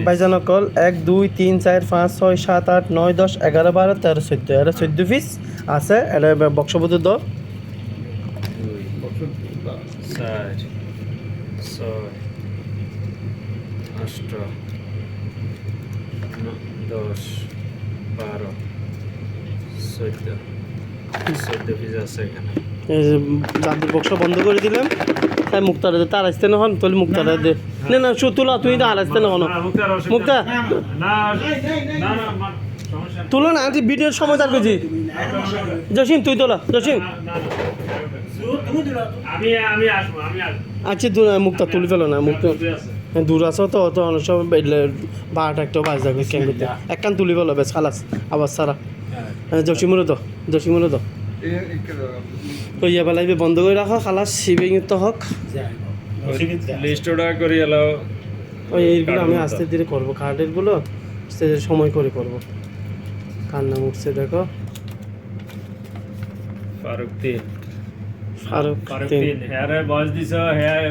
ভাইজান অকল 1 2 3 4 5 6 7 8 9 10 11 12 13 14 এর 14 পিস আছে এটা বক্সবুদ্ধ দ 4 6 8 10 12 14 পিস আছে এখানে দাদুর বক্স বন্ধ করে দিলাম তাই মুক্তারে তার আসতে না হন তাহলে মুক্তারে দে না না তুলা তুই তো আর আসতে না হন মুক্তা তুলো না আজ ভিডিওর সময় তার বুঝি জসিম তুই তোলা জসিম আচ্ছা মুক্তা তুলে ফেলো না মুক্তা দূর আছো তো তো অনেক সময় 12টা একটা বাজ যাবে কেন করতে একখান তুলি ফেলো বেশ খালাস আবার সারা জসিমুরও তো তো ইয়া বেলাইবে বন্ধ করে রাখো খালাস শিবিং তো হোক লিস্টটা করে এলাও ওই এইগুলো আমি আস্তে ধীরে করবো কার্ডেরগুলো আস্তে ধীরে সময় করে করবো কার নাম উঠছে দেখো ফারুক 3 ফারুক 3 হ্যাঁ বয়স দিছ হ্যাঁ